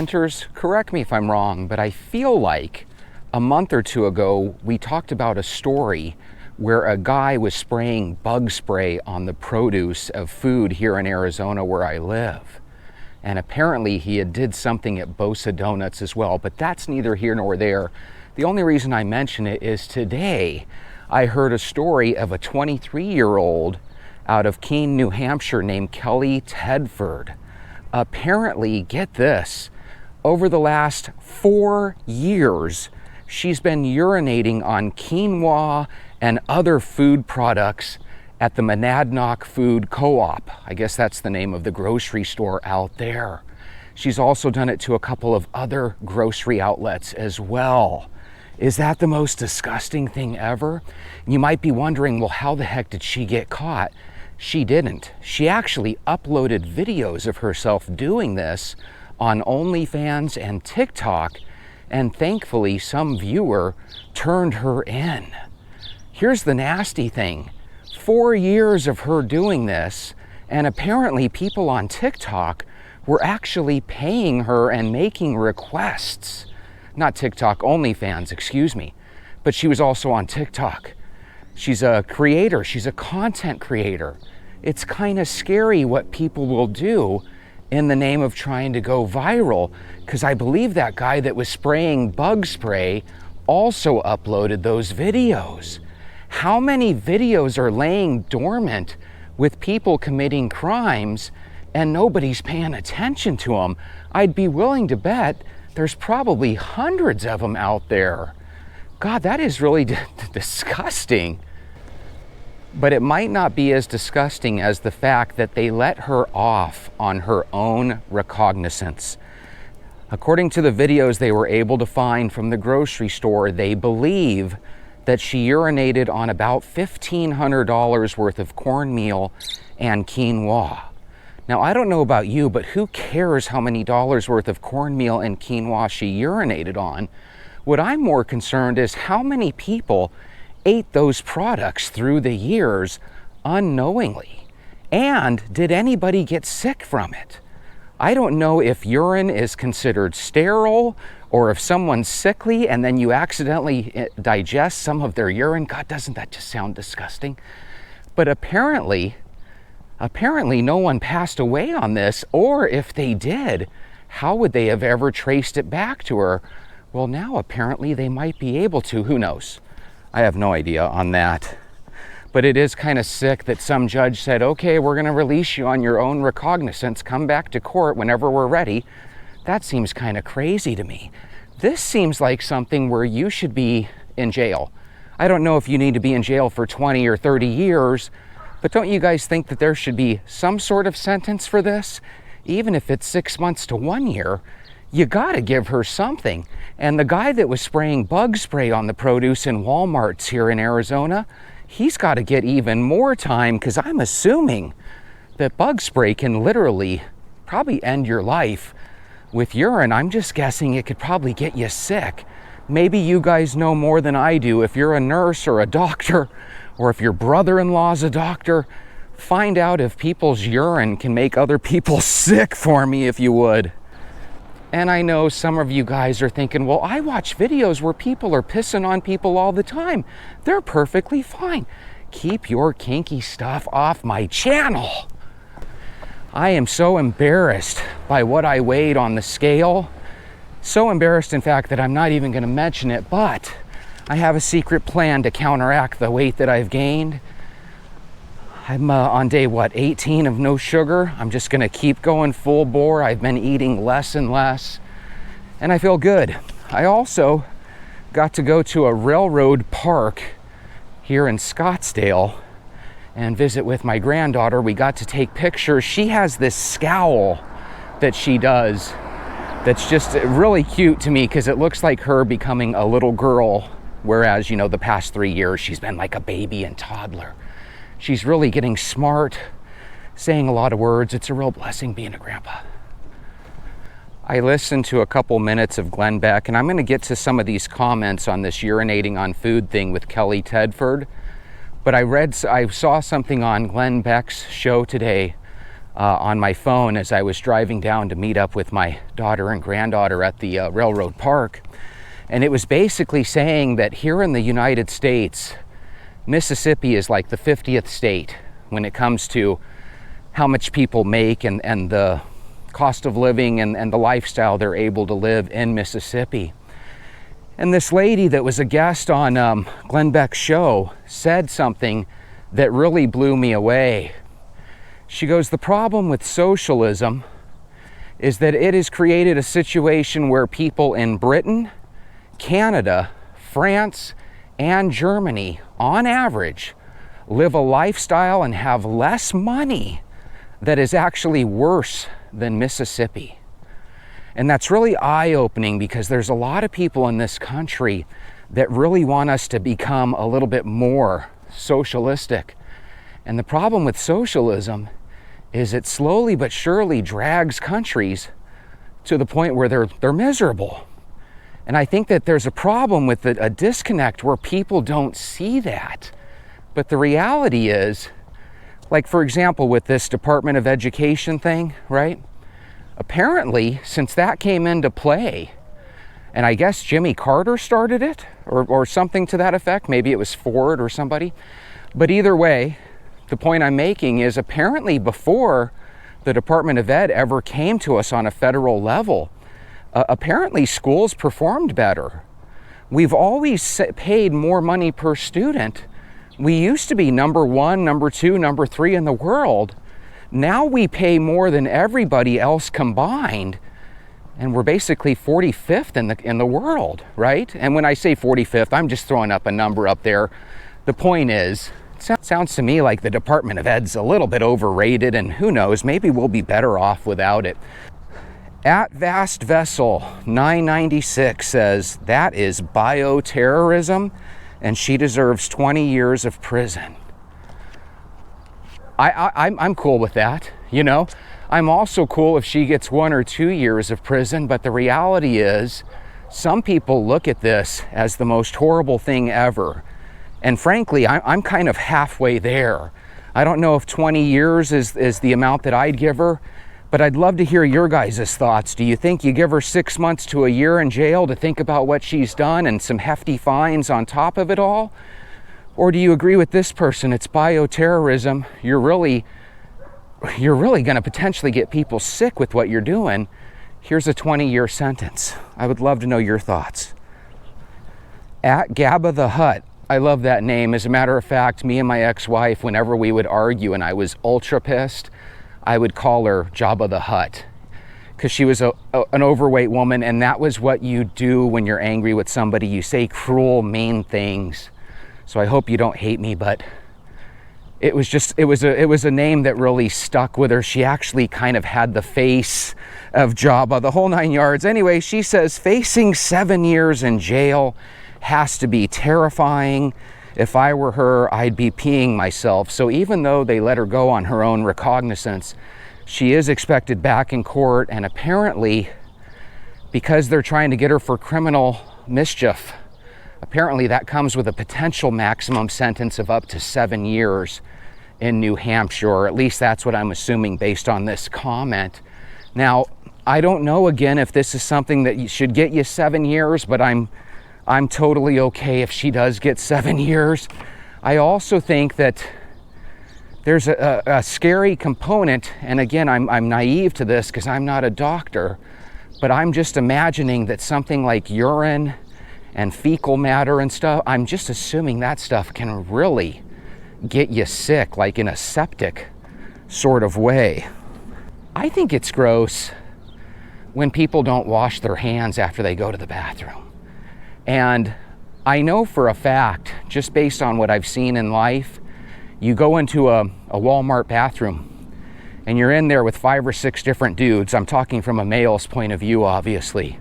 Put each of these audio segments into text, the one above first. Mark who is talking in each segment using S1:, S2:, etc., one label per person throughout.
S1: commenters, correct me if I'm wrong, but I feel like a month or two ago, we talked about a story where a guy was spraying bug spray on the produce of food here in Arizona where I live. And apparently he had did something at Bosa Donuts as well, but that's neither here nor there. The only reason I mention it is today I heard a story of a 23-year-old out of Keene, New Hampshire named Kelly Tedford. Apparently, get this, over the last 4 years, she's been urinating on quinoa and other food products at the Monadnock Food Co-op. I guess that's the name of the grocery store out there. She's also done it to a couple of other grocery outlets as well. Is that the most disgusting thing ever? You might be wondering, well, how the heck did she get caught? She didn't. She actually uploaded videos of herself doing this on OnlyFans and TikTok, and thankfully some viewer turned her in. Here's the nasty thing. 4 years of her doing this, and apparently people on TikTok were actually paying her and making requests. Not TikTok, OnlyFans, excuse me. But she was also on TikTok. She's a creator, she's a content creator. It's kind of scary what people will do in the name of trying to go viral, because I believe that guy that was spraying bug spray also uploaded those videos. How many videos are laying dormant with people committing crimes and nobody's paying attention to them? I'd be willing to bet there's probably hundreds of them out there. God, that is really disgusting. But it might not be as disgusting as the fact that they let her off on her own recognizance. According to the videos they were able to find from the grocery store, they believe that she urinated on about $1,500 worth of cornmeal and quinoa. Now, I don't know about you, but who cares how many dollars worth of cornmeal and quinoa she urinated on? What I'm more concerned is how many people ate those products through the years unknowingly. And did anybody get sick from it? I don't know if urine is considered sterile or if someone's sickly and then you accidentally digest some of their urine. God, doesn't that just sound disgusting? But apparently no one passed away on this, or if they did, how would they have ever traced it back to her? Well, now apparently they might be able to. Who knows? I have no idea on that. But it is kind of sick that some judge said, okay, we're going to release you on your own recognizance. Come back to court whenever we're ready. That seems kind of crazy to me. This seems like something where you should be in jail. I don't know if you need to be in jail for 20 or 30 years, but don't you guys think that there should be some sort of sentence for this? Even if it's 6 months to 1 year, you gotta give her something. And the guy that was spraying bug spray on the produce in Walmarts here in Arizona, he's gotta get even more time, because I'm assuming that bug spray can literally probably end your life. With urine, I'm just guessing it could probably get you sick. Maybe you guys know more than I do. If you're a nurse or a doctor, or if your brother-in-law's a doctor, find out if people's urine can make other people sick for me, if you would. And I know some of you guys are thinking, well, I watch videos where people are pissing on people all the time. They're perfectly fine. Keep your kinky stuff off my channel. I am so embarrassed by what I weighed on the scale. So embarrassed, in fact, that I'm not even going to mention it, but I have a secret plan to counteract the weight that I've gained. I'm on day, 18 of no sugar. I'm just gonna keep going full bore. I've been eating less and less, and I feel good. I also got to go to a railroad park here in Scottsdale and visit with my granddaughter. We got to take pictures. She has this scowl that she does that's just really cute to me, because it looks like her becoming a little girl. Whereas, you know, the past 3 years, she's been like a baby and toddler. She's really getting smart, saying a lot of words. It's a real blessing being a grandpa. I listened to a couple minutes of Glenn Beck, and I'm going to get to some of these comments on this urinating on food thing with Kelly Tedford. But I saw something on Glenn Beck's show today on my phone as I was driving down to meet up with my daughter and granddaughter at the railroad park. And it was basically saying that here in the United States, Mississippi is like the 50th state when it comes to how much people make and the cost of living and the lifestyle they're able to live in Mississippi. And this lady that was a guest on Glenn Beck's show said something that really blew me away. She goes, the problem with socialism is that it has created a situation where people in Britain, Canada, France, and Germany, on average, live a lifestyle and have less money that is actually worse than Mississippi. And that's really eye-opening because there's a lot of people in this country that really want us to become a little bit more socialistic. And the problem with socialism is it slowly but surely drags countries to the point where they're miserable. And I think that there's a problem with a disconnect where people don't see that. But the reality is, like for example, with this Department of Education thing, right? Apparently, since that came into play, and I guess Jimmy Carter started it, or something to that effect, maybe it was Ford or somebody, but either way, the point I'm making is apparently before the Department of Ed ever came to us on a federal level, apparently schools performed better. We've always paid more money per student. We used to be number 1, number 2, number 3 in the world. Now we pay more than everybody else combined, and we're basically 45th in the world, right? And when I say 45th, I'm just throwing up a number up there. The point is, it sounds to me like the Department of Ed's a little bit overrated, and who knows, maybe we'll be better off without it. At Vast Vessel 996 says that is bioterrorism and she deserves 20 years of prison. I'm cool with that, you know. I'm also cool if she gets 1 or 2 years of prison, but the reality is some people look at this as the most horrible thing ever. And frankly, I'm kind of halfway there. I don't know if 20 years is the amount that I'd give her, but I'd love to hear your guys' thoughts. Do you think you give her 6 months to a year in jail to think about what she's done and some hefty fines on top of it all? Or do you agree with this person? It's bioterrorism. You're really going to potentially get people sick with what you're doing. Here's a 20-year sentence. I would love to know your thoughts. At Gabba the Hutt. I love that name. As a matter of fact, me and my ex-wife, whenever we would argue and I was ultra pissed, I would call her Jabba the Hutt because she was an overweight woman, and that was what you do when you're angry with somebody. You say cruel, mean things. So I hope you don't hate me, but it was a name that really stuck with her. She actually kind of had the face of Jabba, the whole 9 yards. Anyway, she says facing 7 years in jail has to be terrifying. If I were her, I'd be peeing myself. So even though they let her go on her own recognizance, she is expected back in court, and apparently, because they're trying to get her for criminal mischief, apparently that comes with a potential maximum sentence of up to 7 years in New Hampshire, or at least that's what I'm assuming based on this comment. Now, I don't know again if this is something that should get you 7 years, but I'm totally okay if she does get 7 years. I also think that there's a scary component, and again, I'm naive to this because I'm not a doctor, but I'm just imagining that something like urine and fecal matter and stuff, I'm just assuming that stuff can really get you sick, like in a septic sort of way. I think it's gross when people don't wash their hands after they go to the bathroom. And I know for a fact, just based on what I've seen in life, you go into a Walmart bathroom and you're in there with 5 or 6 different dudes. I'm talking from a male's point of view, obviously.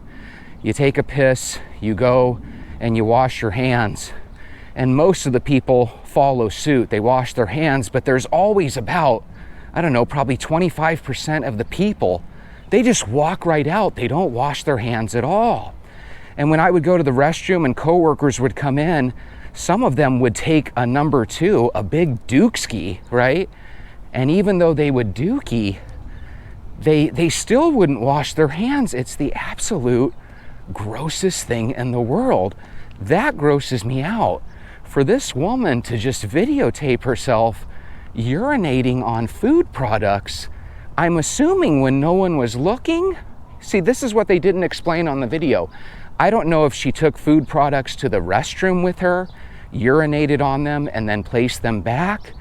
S1: You take a piss, you go and you wash your hands. And most of the people follow suit. They wash their hands, but there's always about, I don't know, probably 25% of the people, they just walk right out. They don't wash their hands at all. And when I would go to the restroom and coworkers would come in, some of them would take a number 2, a big dookie, right? And even though they would dookie, they still wouldn't wash their hands. It's the absolute grossest thing in the world. That grosses me out. For this woman to just videotape herself urinating on food products, I'm assuming when no one was looking. See, this is what they didn't explain on the video. I don't know if she took food products to the restroom with her, urinated on them, and then placed them back,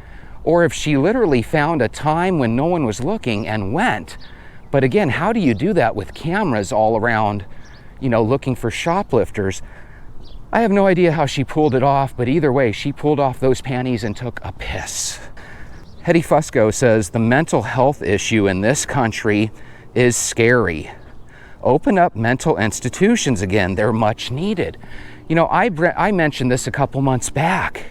S1: or if she literally found a time when no one was looking and went. But again, how do you do that with cameras all around, looking for shoplifters? I have no idea how she pulled it off, but either way, she pulled off those panties and took a piss. Hetty Fusco says, the mental health issue in this country is scary. Open up mental institutions again. They're much needed. I mentioned this a couple months back.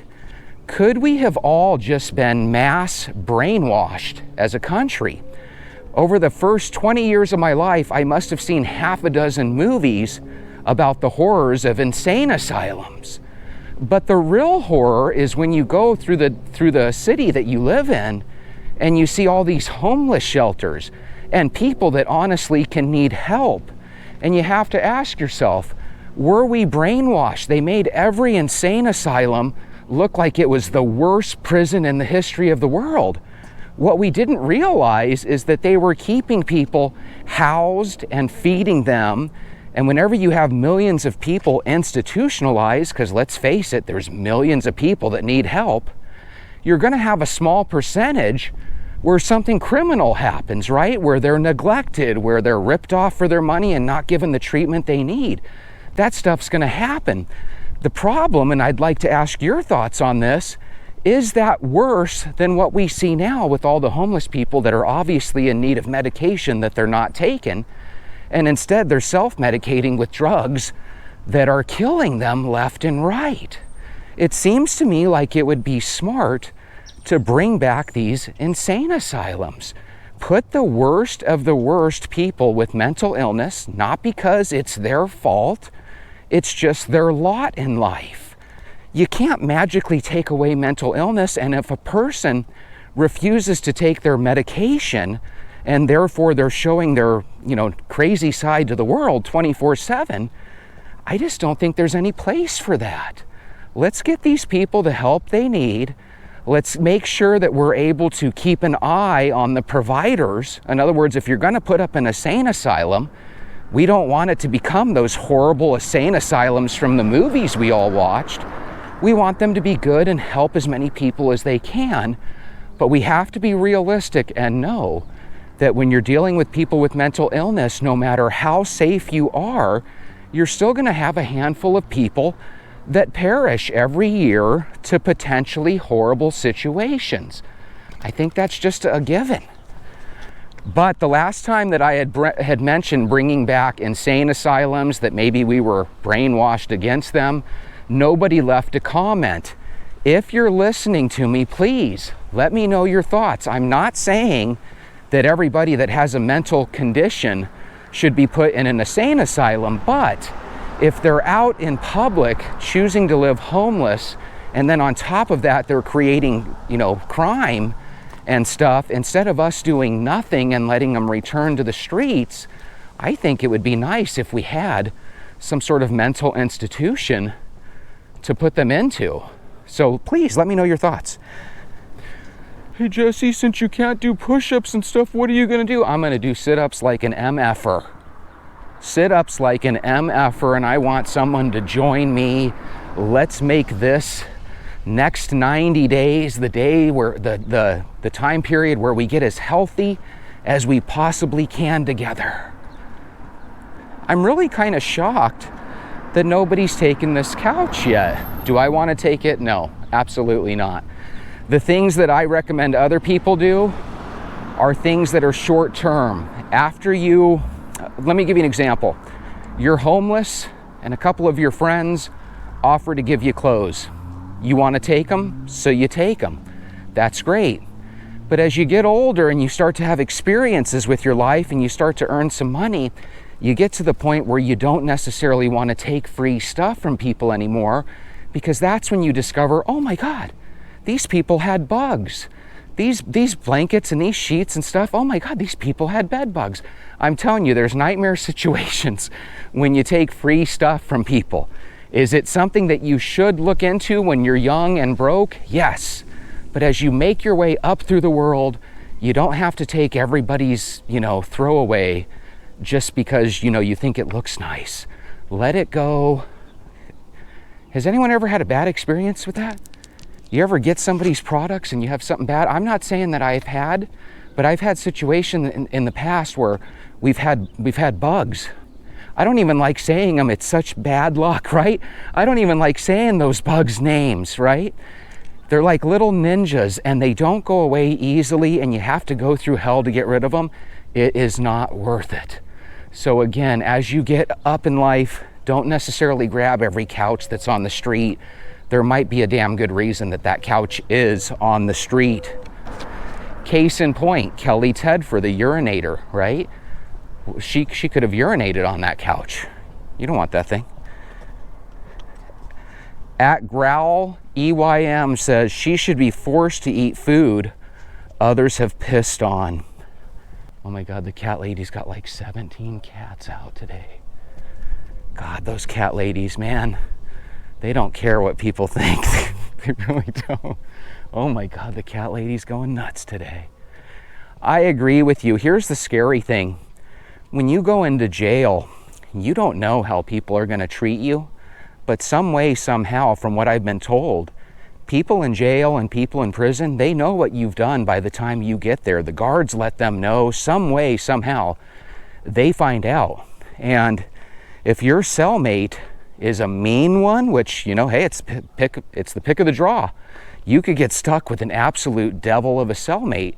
S1: Could we have all just been mass brainwashed as a country? Over the first 20 years of my life, I must have seen half a dozen movies about the horrors of insane asylums. But the real horror is when you go through the city that you live in and you see all these homeless shelters and people that honestly can need help. And you have to ask yourself, were we brainwashed? They made every insane asylum look like it was the worst prison in the history of the world. What we didn't realize is that they were keeping people housed and feeding them. And whenever you have millions of people institutionalized, because let's face it, there's millions of people that need help, you're going to have a small percentage where something criminal happens, right? Where they're neglected, where they're ripped off for their money and not given the treatment they need. That stuff's going to happen. The problem, and I'd like to ask your thoughts on this, is that worse than what we see now with all the homeless people that are obviously in need of medication that they're not taking, and instead they're self-medicating with drugs that are killing them left and right? It seems to me like it would be smart to bring back these insane asylums. Put the worst of the worst people with mental illness, not because it's their fault, it's just their lot in life. You can't magically take away mental illness, and if a person refuses to take their medication and therefore they're showing their, crazy side to the world 24/7, I just don't think there's any place for that. Let's get these people the help they need. Let's make sure that we're able to keep an eye on the providers. In other words, if you're going to put up an insane asylum, we don't want it to become those horrible insane asylums from the movies we all watched. We want them to be good and help as many people as they can, but we have to be realistic and know that when you're dealing with people with mental illness, no matter how safe you are, you're still going to have a handful of people that perish every year to potentially horrible situations. I think that's just a given. But the last time that I had mentioned bringing back insane asylums, that maybe we were brainwashed against them, nobody left a comment. If you're listening to me, please let me know your thoughts. I'm not saying that everybody that has a mental condition should be put in an insane asylum, but if they're out in public choosing to live homeless, and then on top of that they're creating, crime and stuff, instead of us doing nothing and letting them return to the streets, I think it would be nice if we had some sort of mental institution to put them into. So please let me know your thoughts. Hey Jesse, since you can't do push-ups and stuff, what are you gonna do? I'm gonna do sit-ups like an MFer. Sit-ups like an MFer, and I want someone to join me. Let's make this next 90 days the day where the time period where we get as healthy as we possibly can together. I'm really kind of shocked that nobody's taken this couch yet. Do I want to take it? No, absolutely not. The things that I recommend other people do are things that are short term. Let me give you an example. You're homeless and a couple of your friends offer to give you clothes. You want to take them, so you take them. That's great. But as you get older and you start to have experiences with your life and you start to earn some money, you get to the point where you don't necessarily want to take free stuff from people anymore, because that's when you discover, oh my God, these people had bugs. These blankets and these sheets and stuff, oh my God, these people had bed bugs. I'm telling you, there's nightmare situations when you take free stuff from people. Is it something that you should look into when you're young and broke? Yes. But as you make your way up through the world, you don't have to take everybody's, throwaway just because, you think it looks nice. Let it go. Has anyone ever had a bad experience with that? You ever get somebody's products and you have something bad? I'm not saying that I've had, but I've had situations in the past where we've had bugs. I don't even like saying them. It's such bad luck, right? I don't even like saying those bugs' names, right? They're like little ninjas and they don't go away easily and you have to go through hell to get rid of them. It is not worth it. So again, as you get up in life, don't necessarily grab every couch that's on the street. There might be a damn good reason that couch is on the street. Case in point, Kelly Tedford, the urinator, right? She could have urinated on that couch. You don't want that thing. At Growl EYM says she should be forced to eat food others have pissed on. Oh my God, the cat lady's got like 17 cats out today. God, those cat ladies, man. They don't care what people think. They really don't. Oh my God, the cat lady's going nuts today. I agree with you. Here's the scary thing. When you go into jail, you don't know how people are going to treat you. But some way, somehow, from what I've been told, people in jail and people in prison, they know what you've done by the time you get there. The guards let them know. Some way, somehow, they find out. And if your cellmate is a mean one, which, hey, it's the pick of the draw. You could get stuck with an absolute devil of a cellmate.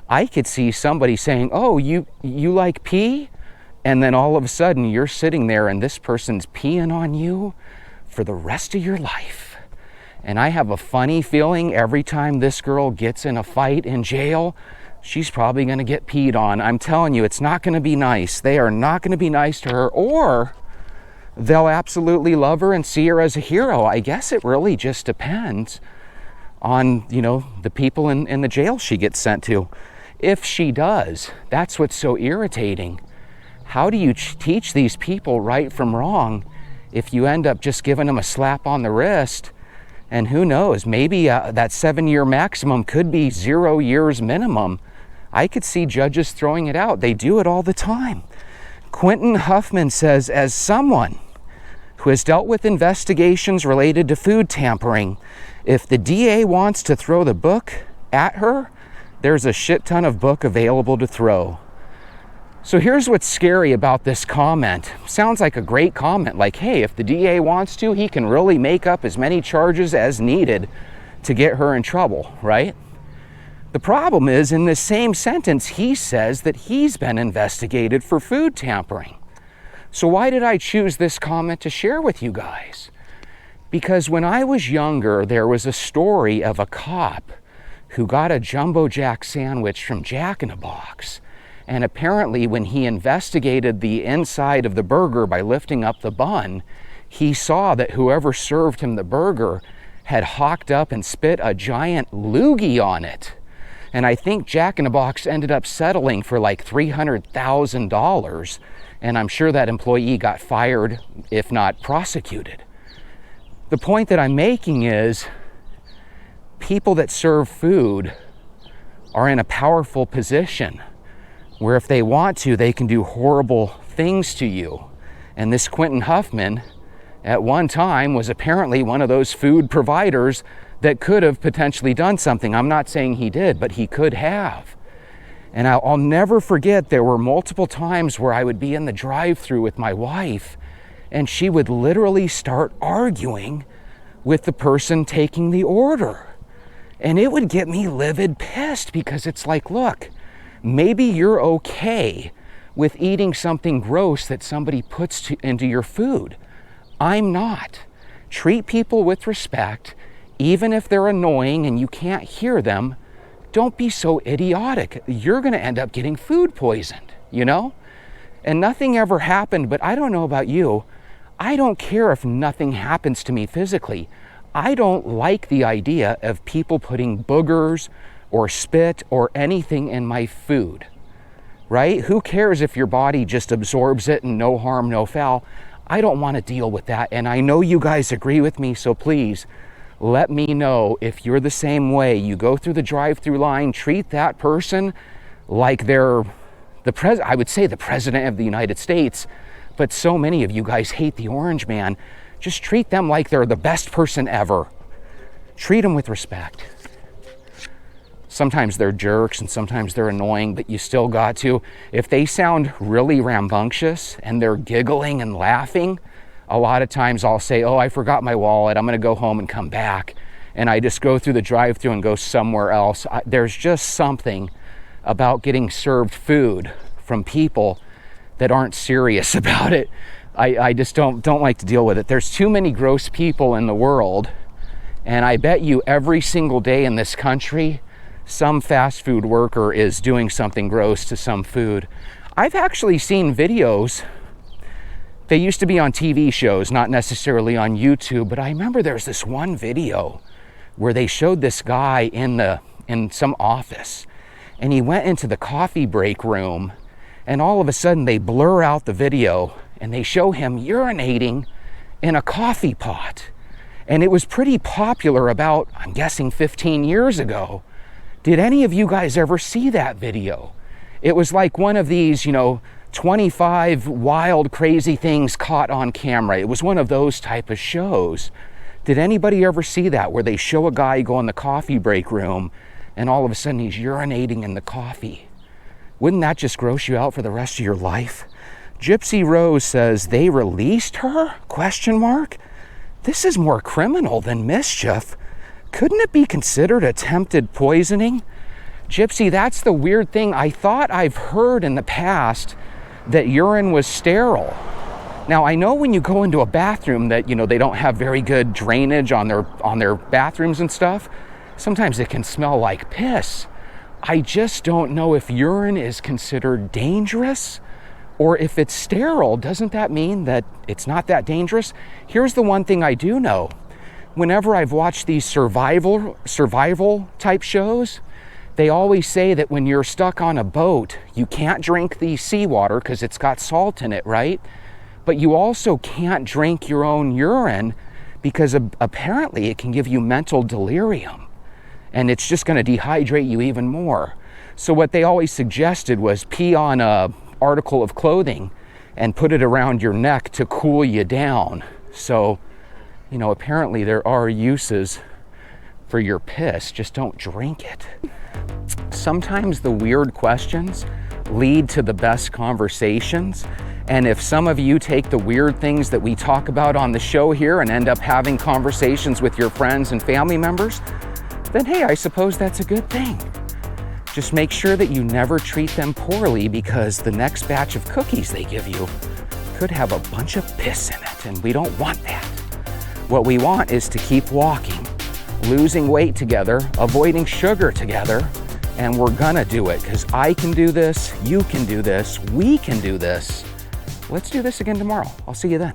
S1: I could see somebody saying, oh, you like pee? And then all of a sudden you're sitting there and this person's peeing on you for the rest of your life. And I have a funny feeling every time this girl gets in a fight in jail, she's probably going to get peed on. I'm telling you, it's not going to be nice. They are not going to be nice to her, or they'll absolutely love her and see her as a hero. I guess it really just depends on, the people in the jail she gets sent to. If she does, that's what's so irritating. How do you teach these people right from wrong if you end up just giving them a slap on the wrist? And who knows, maybe that 7-year maximum could be 0 years minimum. I could see judges throwing it out. They do it all the time. Quentin Huffman says, as someone who has dealt with investigations related to food tampering, if the DA wants to throw the book at her, there's a shit ton of book available to throw. So here's what's scary about this comment. Sounds like a great comment, like, hey, if the DA wants to, he can really make up as many charges as needed to get her in trouble, right? The problem is, in this same sentence, he says that he's been investigated for food tampering. So why did I choose this comment to share with you guys? Because when I was younger, there was a story of a cop who got a Jumbo Jack sandwich from Jack in a Box. And apparently when he investigated the inside of the burger by lifting up the bun, he saw that whoever served him the burger had hawked up and spit a giant loogie on it. And I think Jack in a Box ended up settling for like $300,000. And I'm sure that employee got fired, if not prosecuted. The point that I'm making is people that serve food are in a powerful position where if they want to, they can do horrible things to you. And this Quentin Huffman, at one time, was apparently one of those food providers that could have potentially done something. I'm not saying he did, but he could have. And I'll never forget, there were multiple times where I would be in the drive-thru with my wife, and she would literally start arguing with the person taking the order. And it would get me livid pissed, because it's like, look, maybe you're okay with eating something gross that somebody puts into your food. I'm not. Treat people with respect, even if they're annoying and you can't hear them. Don't be so idiotic. You're going to end up getting food poisoned, And nothing ever happened, but I don't know about you. I don't care if nothing happens to me physically. I don't like the idea of people putting boogers or spit or anything in my food, right? Who cares if your body just absorbs it and no harm, no foul? I don't want to deal with that. And I know you guys agree with me, so please let me know if you're the same way. You go through the drive-through line, treat that person like they're I would say the president of the United States, but so many of you guys hate the orange man. Just treat them like they're the best person ever. Treat them with respect. Sometimes they're jerks and sometimes they're annoying, but you still got to. If they sound really rambunctious and they're giggling and laughing, a lot of times I'll say, oh, I forgot my wallet. I'm going to go home and come back. And I just go through the drive-thru and go somewhere else. There's just something about getting served food from people that aren't serious about it. I just don't like to deal with it. There's too many gross people in the world. And I bet you every single day in this country, some fast food worker is doing something gross to some food. I've actually seen videos. They used to be on TV shows, not necessarily on YouTube, but I remember there's this one video where they showed this guy in some office, and he went into the coffee break room, and all of a sudden they blur out the video and they show him urinating in a coffee pot. And it was pretty popular about, I'm guessing, 15 years ago. Did any of you guys ever see that video? It was like one of these, 25 wild, crazy things caught on camera. It was one of those type of shows. Did anybody ever see that, where they show a guy go in the coffee break room and all of a sudden he's urinating in the coffee? Wouldn't that just gross you out for the rest of your life? Gypsy Rose says, they released her? ? This is more criminal than mischief. Couldn't it be considered attempted poisoning? Gypsy, that's the weird thing. I thought I've heard in the past that urine was sterile. Now, I know when you go into a bathroom that, they don't have very good drainage on their bathrooms and stuff. Sometimes it can smell like piss. I just don't know if urine is considered dangerous or if it's sterile. Doesn't that mean that it's not that dangerous? Here's the one thing I do know. Whenever I've watched these survival type shows, they always say that when you're stuck on a boat, you can't drink the seawater because it's got salt in it, right? But you also can't drink your own urine because apparently it can give you mental delirium, and it's just going to dehydrate you even more. So what they always suggested was pee on a article of clothing and put it around your neck to cool you down. So, apparently there are uses for your piss. Just don't drink it. Sometimes the weird questions lead to the best conversations. And if some of you take the weird things that we talk about on the show here and end up having conversations with your friends and family members, then hey, I suppose that's a good thing. Just make sure that you never treat them poorly, because the next batch of cookies they give you could have a bunch of piss in it, and we don't want that. What we want is to keep walking, losing weight together, avoiding sugar together, and we're gonna do it, because I can do this, you can do this, we can do this. Let's do this again tomorrow. I'll see you then.